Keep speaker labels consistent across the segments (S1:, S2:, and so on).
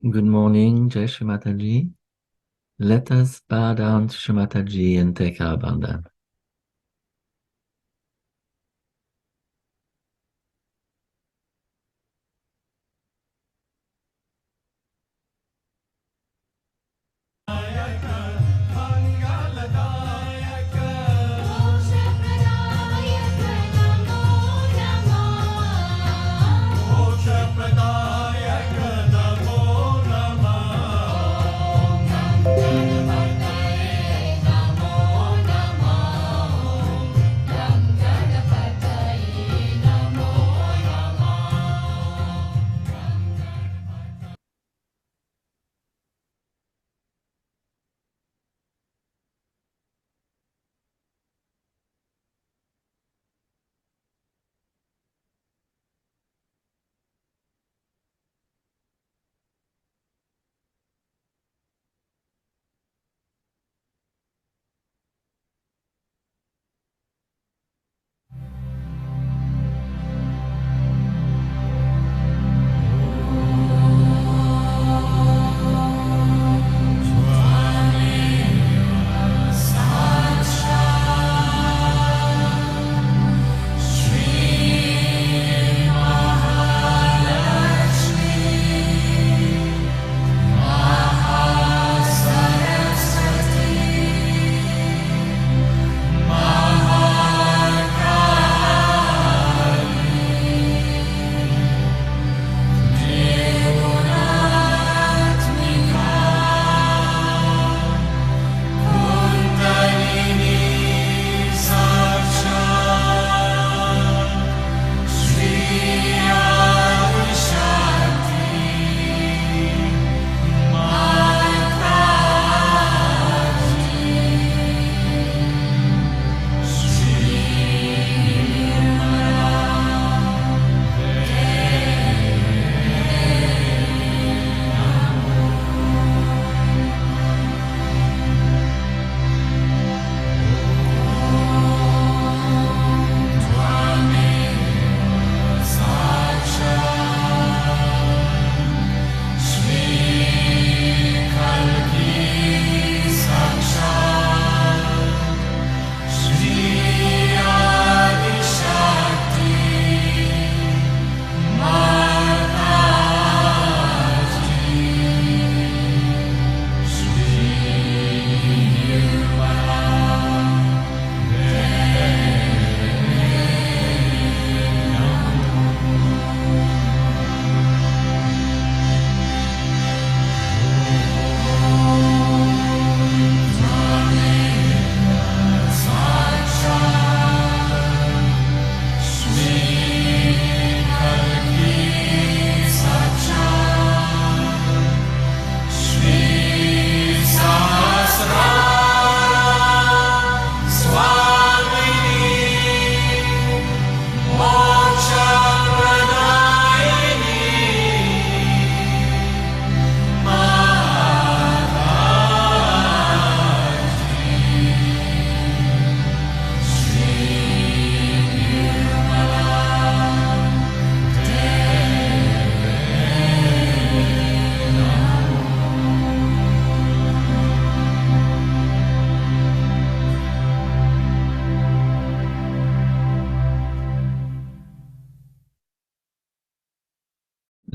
S1: Good morning, Jai Shri Mataji. Let us bow down to Shri Mataji and take our bandhan.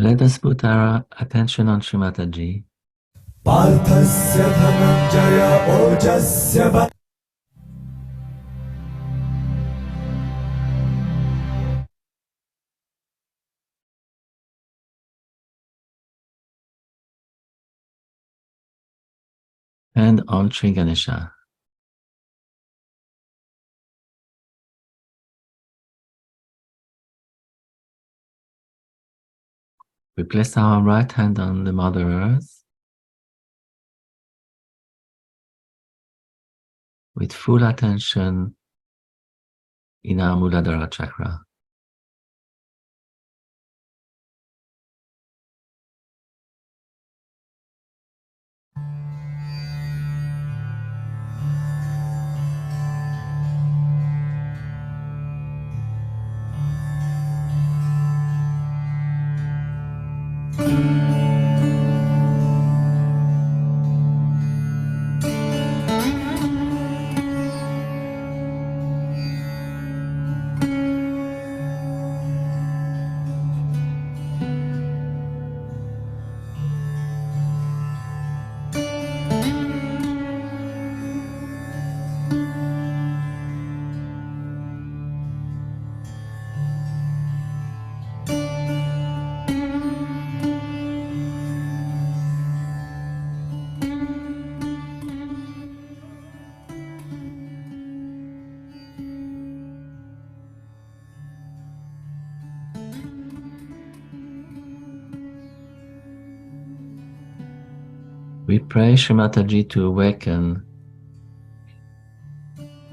S1: Let us put our attention on Shri Mataji.
S2: पार्थस्य Dhananjay ओजस्य
S1: And on Shri Ganesha. We place our right hand on the Mother Earth with full attention in our Mooladhara chakra. We pray Shri Mataji to awaken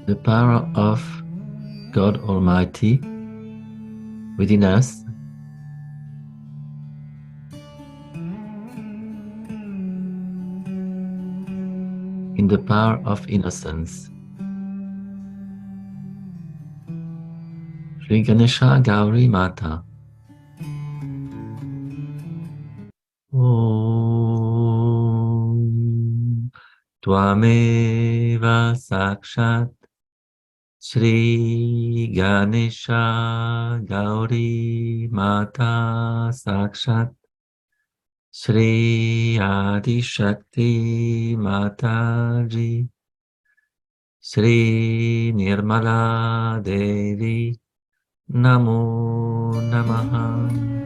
S1: the power of God Almighty within us, in the power of innocence. Shri Ganesha Gauri Mata. Om Tvameva Sakshat Shri Ganesha Gauri Mata Sakshat Shri Adi Shakti Mataji Shri Nirmala Devi Namo Namaha.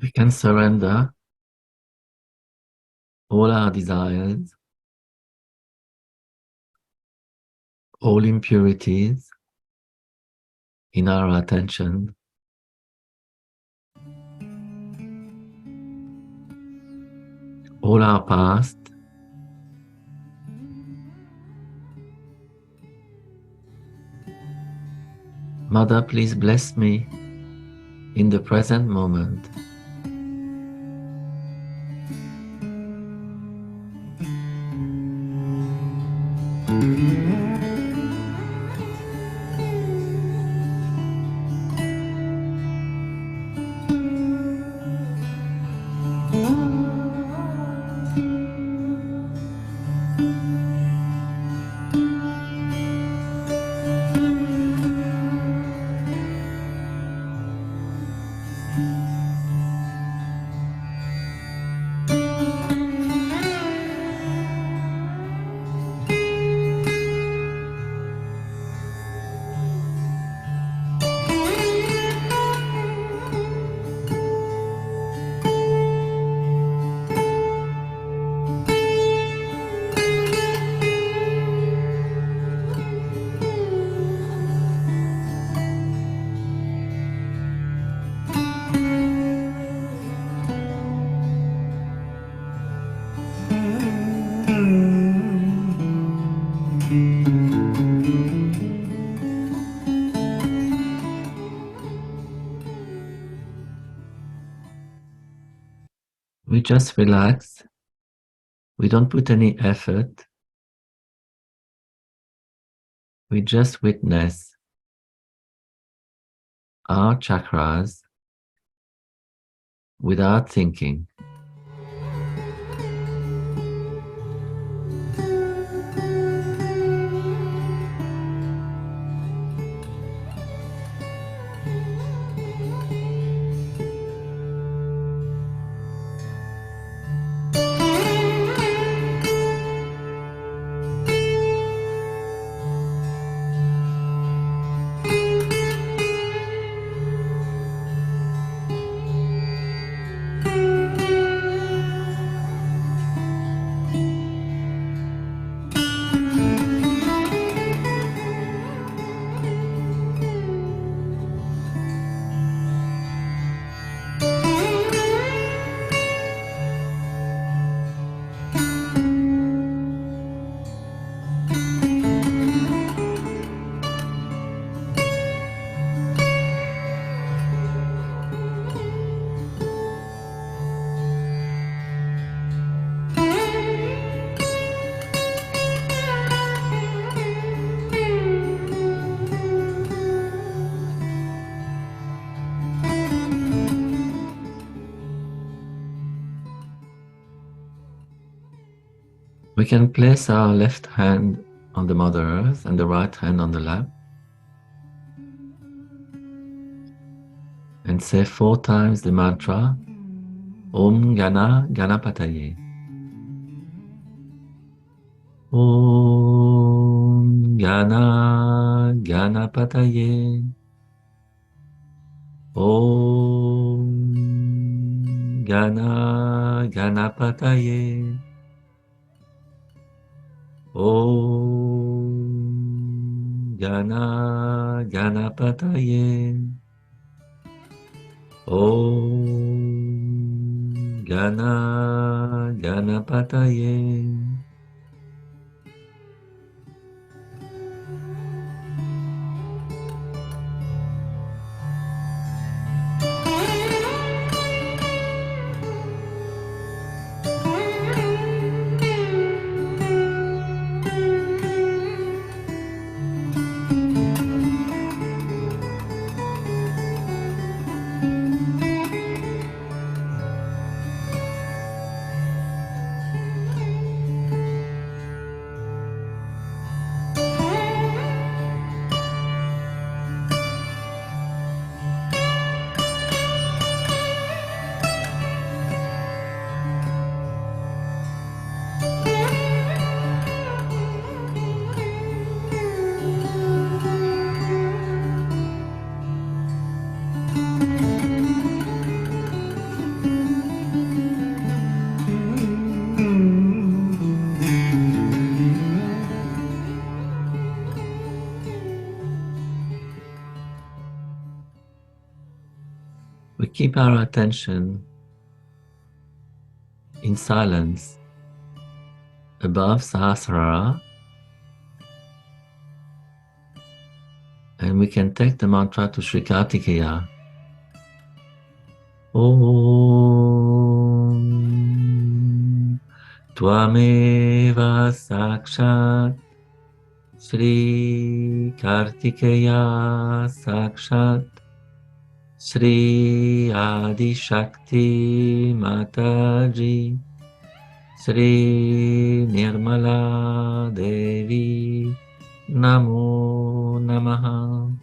S1: We can surrender all our desires, all impurities in our attention, all our past, Mother, please bless me in the present moment. We just relax. We don't put any effort. We just witness our chakras without thinking. We can place our left hand on the Mother Earth and the right hand on the lap and say 4 times the mantra Om Gana Ganapataye. Om Gana Ganapataye. Om Gana Ganapataye. Om Gana Ganapataye. Om Gana Ganapataye. We keep our attention in silence above Sahasrara, and we can take the mantra to Sri Kartikeya. Om Tvameva Sakshat Sri Kartikeya Sakshat Sri Adi Shakti Mataji Sri Nirmala Devi Namo Namaha.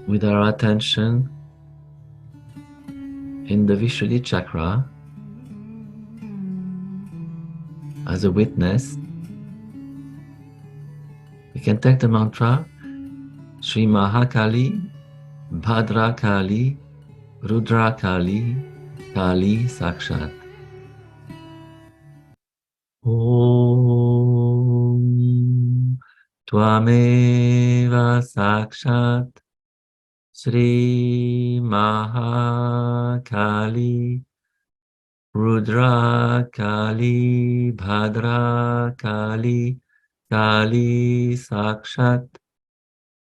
S1: With our attention in the Vishuddhi chakra as a witness, we can take the mantra Shri Mahakali, Bhadra Kali, Rudra Kali, Kali Sakshat. Om Tvameva Sakshat Sri Mahakali Rudra Kali Bhadra Kali Kali Sakshat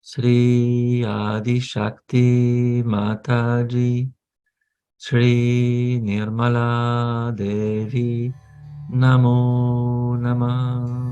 S1: Shri Adi Shakti Mataji Shri Nirmala Devi Namo Namah.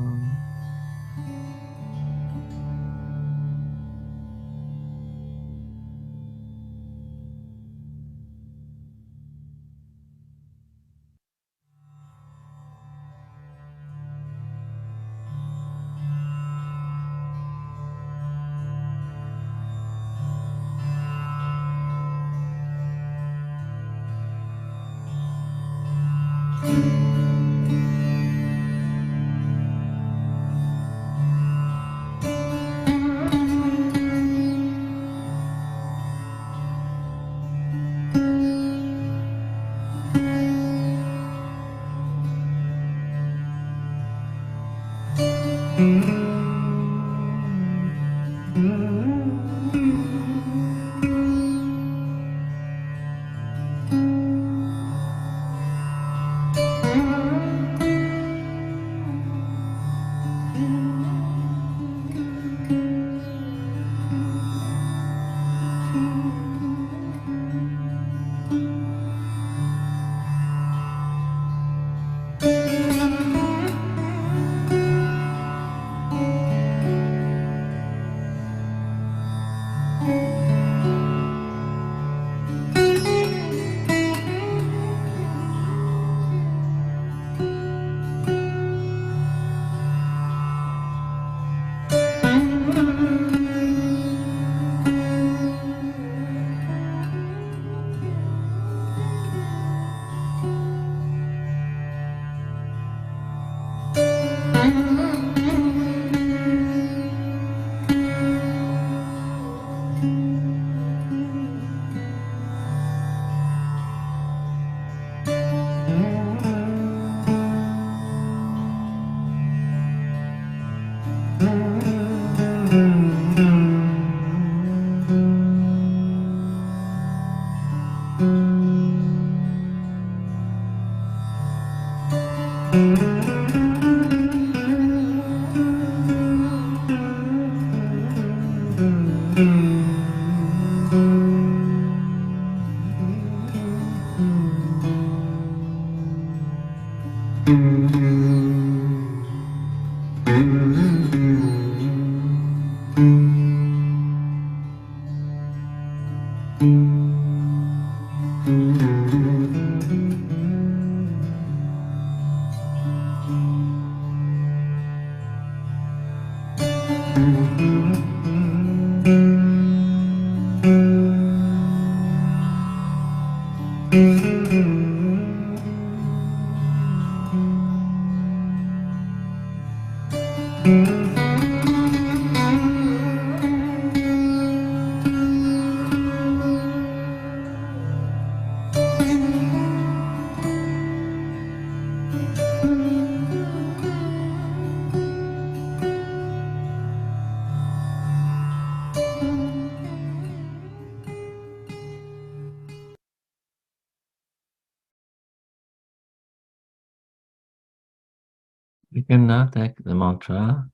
S1: You can now take the mantra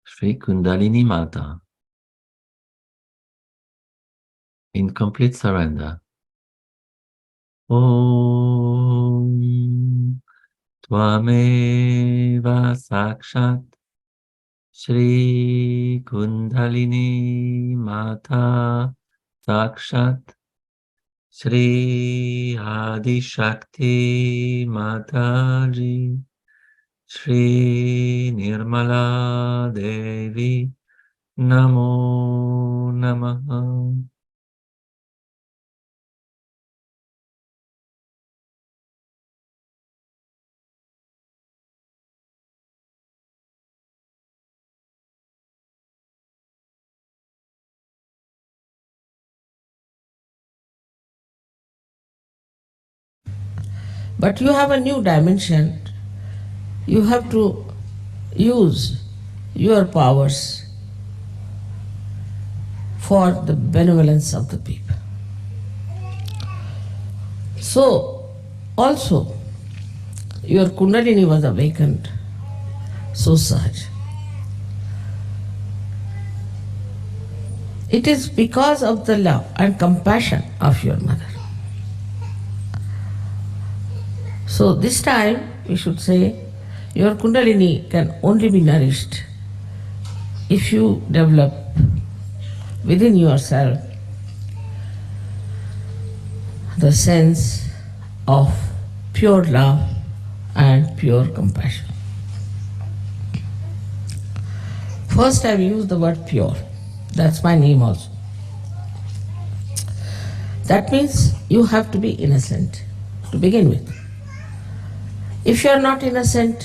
S1: Shri Kundalini Mata in complete surrender. Om Tvameva Sakshat Shri Kundalini Mata Sakshat Shri Adi Shakti Mataji Shri Nirmala Devi Namo Namaha.
S3: But you have a new dimension. You have to use your powers for the benevolence of the people. So, also, your Kundalini was awakened so such. It is because of the love and compassion of your mother. So this time we should say your Kundalini can only be nourished if you develop within yourself the sense of pure love and pure compassion. First, I've used the word pure. That's my name also. That means you have to be innocent to begin with. If you are not innocent,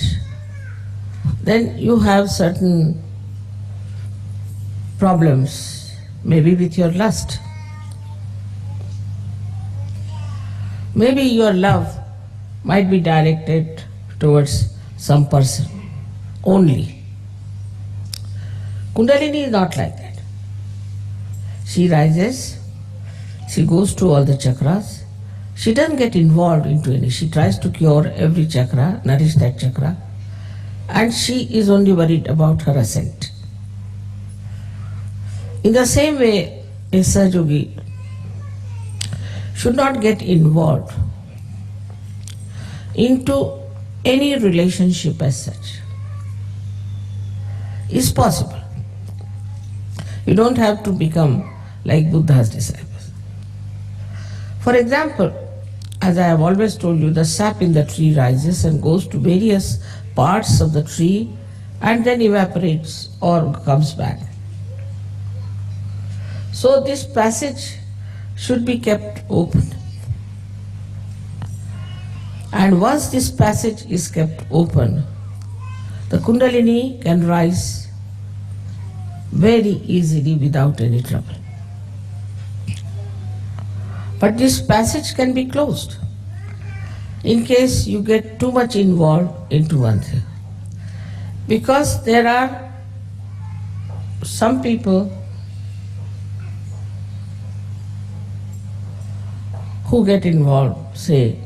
S3: then you have certain problems, maybe with your lust. Maybe your love might be directed towards some person only. Kundalini is not like that. She rises, she goes to all the chakras, she doesn't get involved into any, she tries to cure every chakra, nourish that chakra, and she is only worried about her ascent. In the same way, a Sahajogi should not get involved into any relationship as such. It's possible. You don't have to become like Buddha's disciples. For example, as I have always told you, the sap in the tree rises and goes to various parts of the tree and then evaporates or comes back. So this passage should be kept open. And once this passage is kept open, the Kundalini can rise very easily without any trouble. But this passage can be closed in case you get too much involved into one thing. Because there are some people who get involved, say,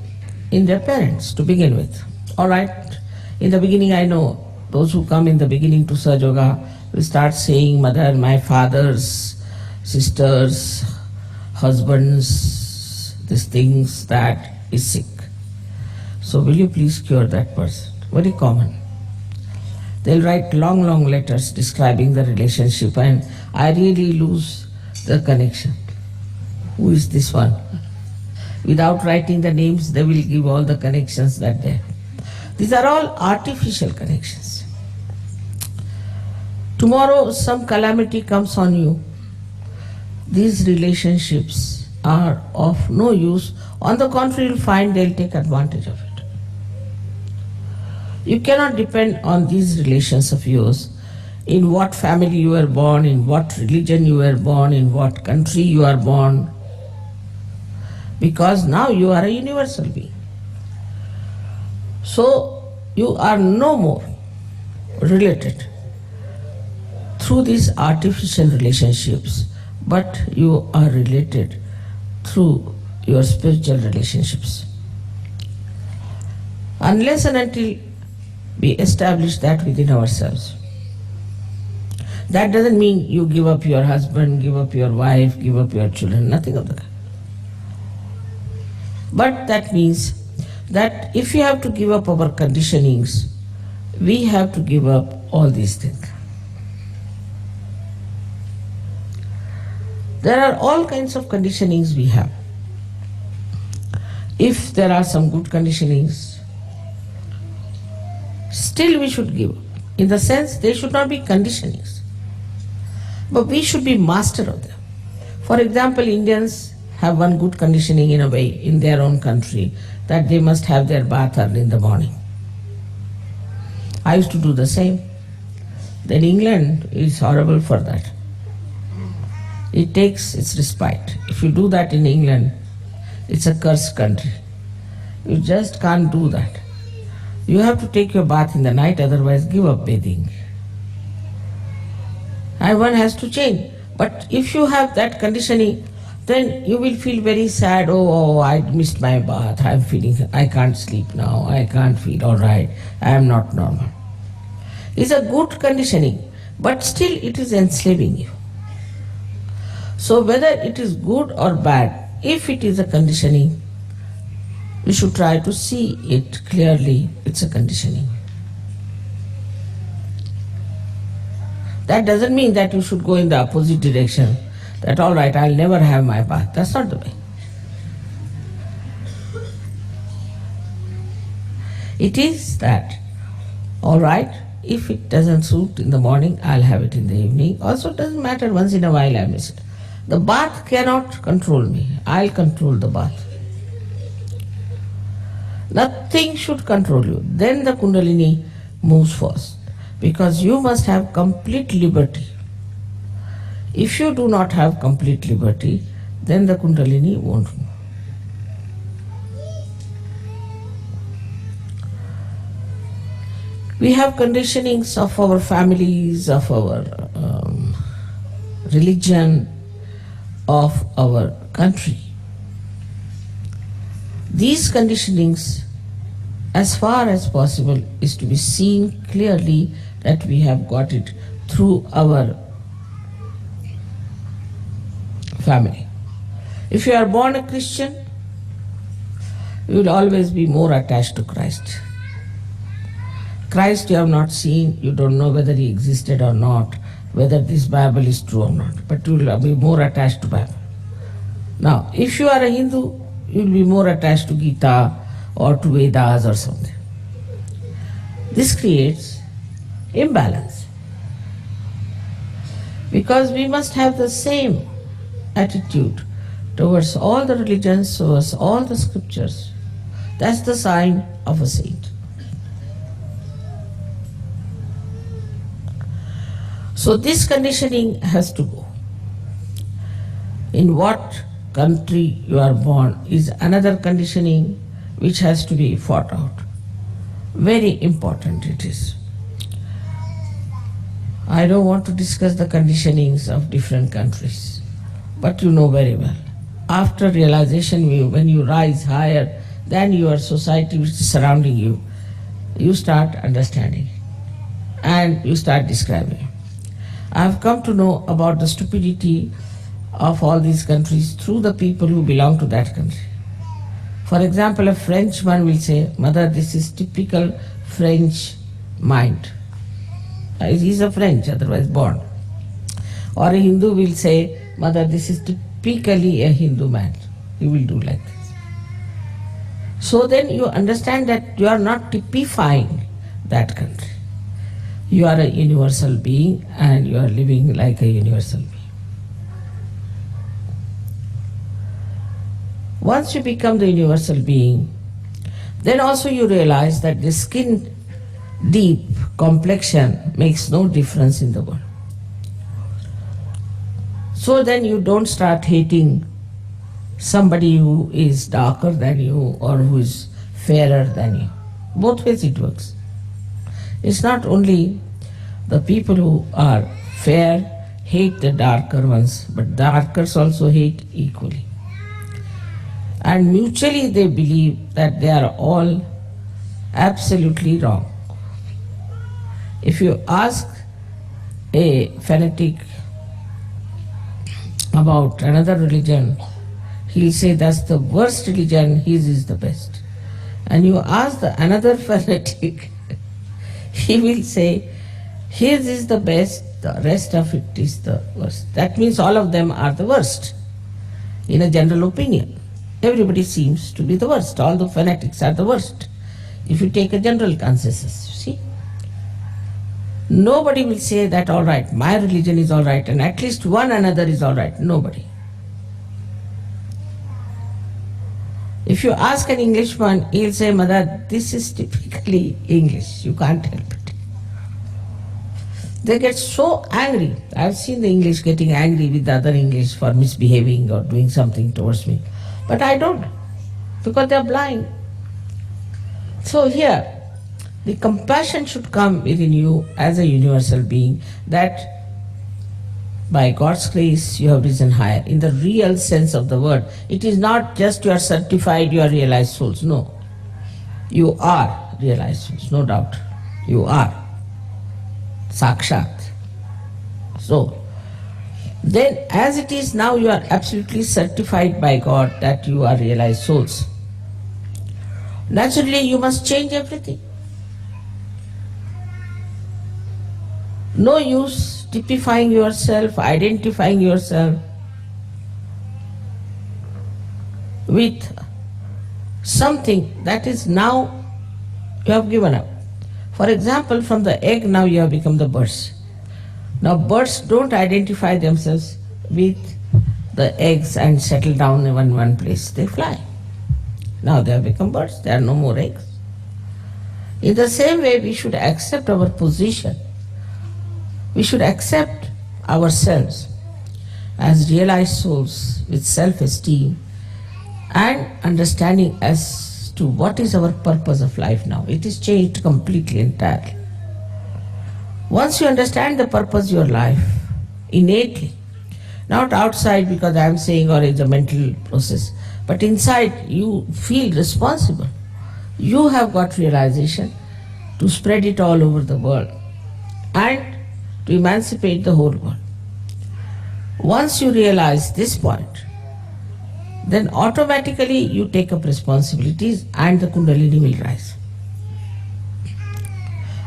S3: in their parents to begin with. All right, in the beginning I know those who come in the beginning to Sahaja Yoga will start saying, mother, my father's sisters, husbands, these things, that is sick. So will you please cure that person? Very common. They'll write long, long letters describing the relationship and I really lose the connection. Who is this one? Without writing the names, they will give all the connections that they have. These are all artificial connections. Tomorrow some calamity comes on you. These relationships are of no use. On the contrary, you'll find they'll take advantage of it. You cannot depend on these relations of yours, in what family you were born, in what religion you were born, in what country you are born, because now you are a universal being. So you are no more related through these artificial relationships, but you are related through your spiritual relationships. Unless and until we establish that within ourselves. That doesn't mean you give up your husband, give up your wife, give up your children, nothing of the kind. But that means that if you have to give up our conditionings, we have to give up all these things. There are all kinds of conditionings we have. If there are some good conditionings, still we should give up. In the sense, they should not be conditionings, but we should be master of them. For example, Indians have one good conditioning in a way in their own country, that they must have their bath early in the morning. I used to do the same. Then England is horrible for that. It takes its respite. If you do that in England, it's a cursed country. You just can't do that. You have to take your bath in the night, otherwise give up bathing. And one has to change. But if you have that conditioning, then you will feel very sad. Oh, I missed my bath. I can't sleep now. I can't feel all right. I am not normal. It's a good conditioning, but still it is enslaving you. So whether it is good or bad, if it is a conditioning, we should try to see it clearly, it's a conditioning. That doesn't mean that you should go in the opposite direction, that all right, I'll never have my bath. That's not the way. It is that, all right, if it doesn't suit in the morning, I'll have it in the evening. Also, it doesn't matter, once in a while I miss it. The bath cannot control me. I'll control the bath. Nothing should control you. Then the Kundalini moves first, because you must have complete liberty. If you do not have complete liberty, then the Kundalini won't move. We have conditionings of our families, of our religion, of our country. These conditionings, as far as possible, is to be seen clearly that we have got it through our family. If you are born a Christian, you will always be more attached to Christ. Christ you have not seen, you don't know whether he existed or not, whether this Bible is true or not, but you will be more attached to Bible. Now, if you are a Hindu, you will be more attached to Gita or to Vedas or something. This creates imbalance, because we must have the same attitude towards all the religions, towards all the scriptures. That's the sign of a saint. So this conditioning has to go. In what country you are born is another conditioning which has to be fought out. Very important it is. I don't want to discuss the conditionings of different countries, but you know very well. After realization, when you rise higher than your society which is surrounding you, you start understanding and you start describing. I have come to know about the stupidity of all these countries through the people who belong to that country. For example, a Frenchman will say, Mother, this is typical French mind. He is a French, otherwise born. Or a Hindu will say, Mother, this is typically a Hindu man. He will do like this. So then you understand that you are not typifying that country. You are a universal being and you are living like a universal being. Once you become the universal being, then also you realize that the skin deep complexion makes no difference in the world. So then you don't start hating somebody who is darker than you or who is fairer than you. Both ways it works. It's not only the people who are fair hate the darker ones, but darkers also hate equally. And mutually they believe that they are all absolutely wrong. If you ask a fanatic about another religion, he'll say that's the worst religion, his is the best. And you ask another fanatic, he will say his is the best, the rest of it is the worst. That means all of them are the worst, in a general opinion. Everybody seems to be the worst. All the fanatics are the worst. If you take a general consensus, you see. Nobody will say that, all right, my religion is all right and at least one another is all right. Nobody. If you ask an Englishman, he'll say, Mother, this is typically English. You can't help it. They get so angry. I've seen the English getting angry with the other English for misbehaving or doing something towards me. But I don't, because they're blind. So here, the compassion should come within you as a universal being, that by God's grace you have risen higher. In the real sense of the word, it is not just you are certified, you are realized souls. No. You are realized souls, no doubt. You are. Sakshat. So, then as it is now, you are absolutely certified by God that you are realized souls. Naturally, you must change everything. No use typifying yourself, identifying yourself with something that is now you have given up. For example, from the egg now you have become the birds. Now birds don't identify themselves with the eggs and settle down in one place. They fly. Now they have become birds. There are no more eggs. In the same way, we should accept our position. We should accept ourselves as realized souls with self-esteem and understanding as to what is our purpose of life now. It is changed completely, entirely. Once you understand the purpose of your life innately, not outside because I am saying or it's a mental process, but inside you feel responsible. You have got realization to spread it all over the world and to emancipate the whole world. Once you realize this point, then automatically you take up responsibilities and the Kundalini will rise.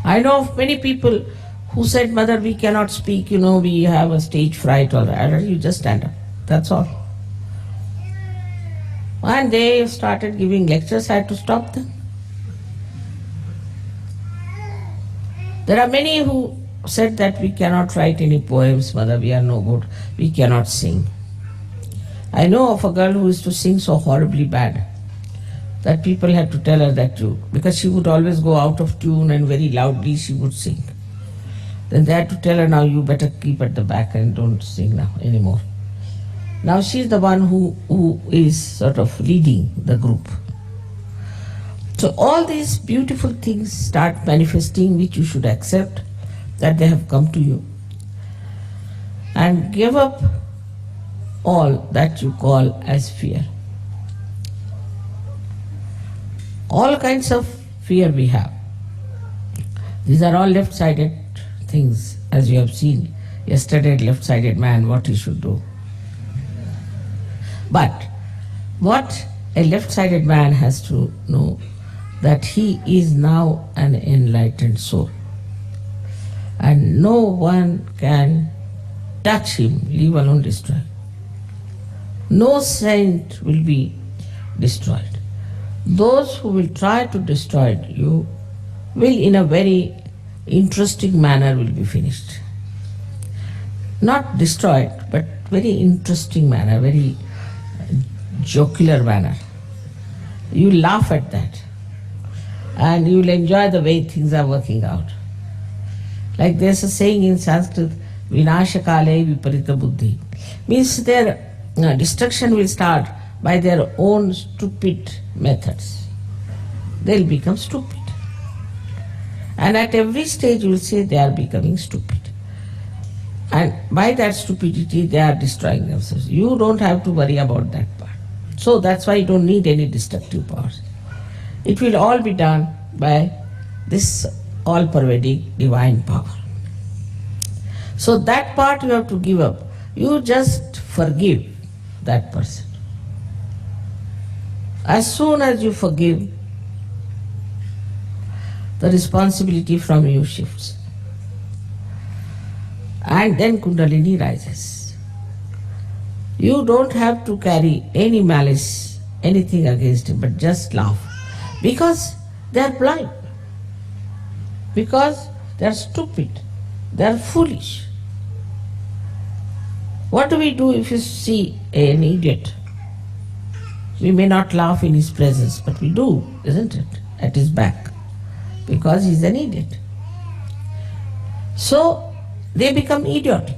S3: I know of many people who said, Mother, we cannot speak, we have a stage fright or that. You just stand up. That's all. And they started giving lectures, I had to stop them. There are many who said that we cannot write any poems, Mother, we are no good, we cannot sing. I know of a girl who used to sing so horribly bad that people had to tell her that because she would always go out of tune and very loudly she would sing. Then they had to tell her, now you better keep at the back and don't sing now anymore. Now she's the one who is sort of leading the group. So all these beautiful things start manifesting, which you should accept that they have come to you. And give up all that you call as fear. All kinds of fear we have. These are all left-sided things, as you have seen yesterday, left-sided man, what he should do. But what a left-sided man has to know, that he is now an enlightened soul. And no one can touch him, leave alone destroy. No saint will be destroyed. Those who will try to destroy you will in a very interesting manner will be finished. Not destroyed, but very interesting manner, very jocular manner. You laugh at that and you will enjoy the way things are working out. Like there's a saying in Sanskrit, Vinashakale viparita buddhi. Means their destruction will start by their own stupid methods. They'll become stupid. And at every stage you will say they are becoming stupid. And by that stupidity they are destroying themselves. You don't have to worry about that part. So that's why you don't need any destructive powers. It will all be done by this all-pervading divine power. So that part you have to give up. You just forgive that person. As soon as you forgive, the responsibility from you shifts. And then Kundalini rises. You don't have to carry any malice, anything against him, but just laugh. Because they are blind. Because they are stupid. They are foolish. What do we do if you see an idiot? We may not laugh in his presence, but we do, isn't it? At his back. Because he's an idiot. So they become idiotic.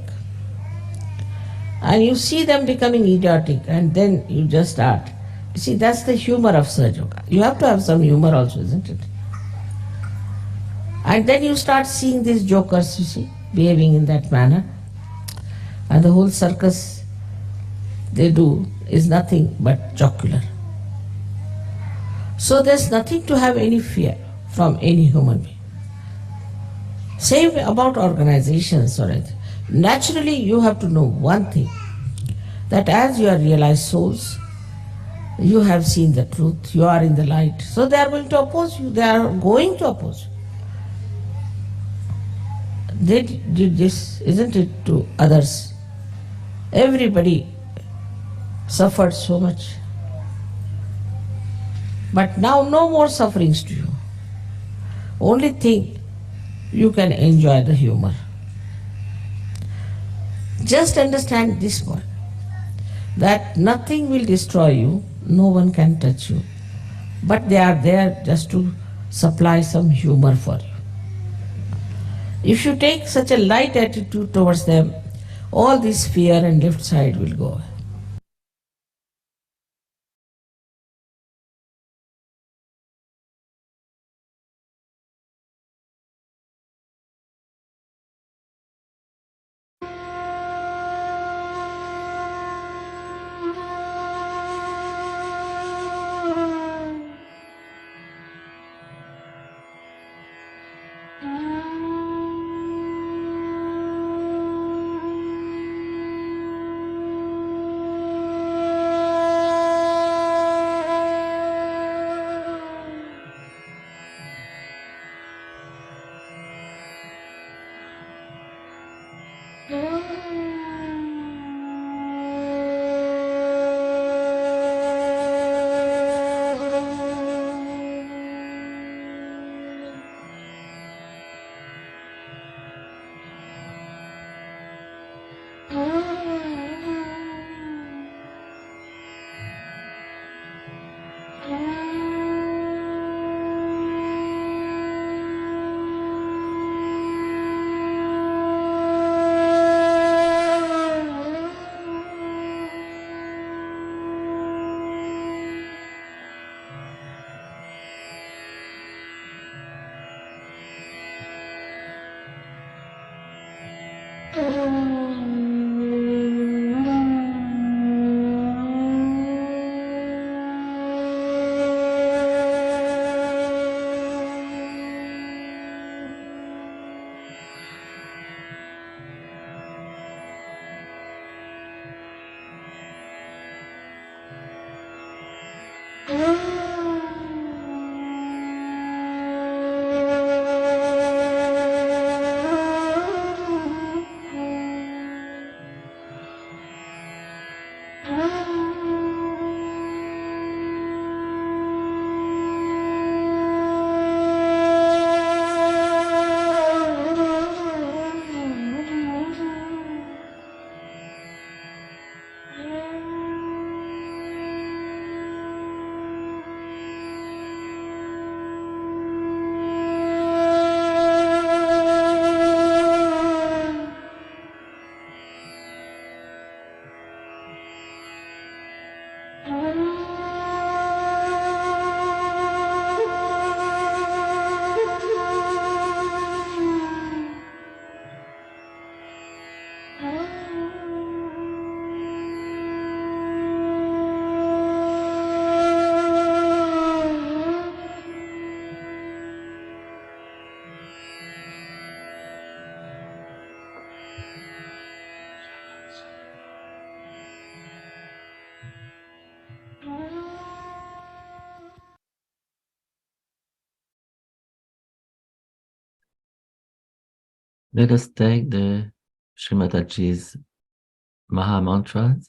S3: And you see them becoming idiotic and then you just start. You see, that's the humor of Sahaja Yoga. You have to have some humor also, isn't it? And then you start seeing these jokers, you see, behaving in that manner. And the whole circus they do is nothing but jocular. So there's nothing to have any fear from any human being. Same about organizations or anything. Naturally, you have to know one thing, that as you are realized souls, you have seen the truth, you are in the light. So they are going to oppose you, they are going to oppose you. They did this, isn't it, to others? Everybody suffered so much. But now no more sufferings to you. Only thing, you can enjoy the humor. Just understand this one, that nothing will destroy you, no one can touch you. But they are there just to supply some humor for you. If you take such a light attitude towards them, all this fear and left side will go away.
S1: Let us take the Srimataji's Maha Mantras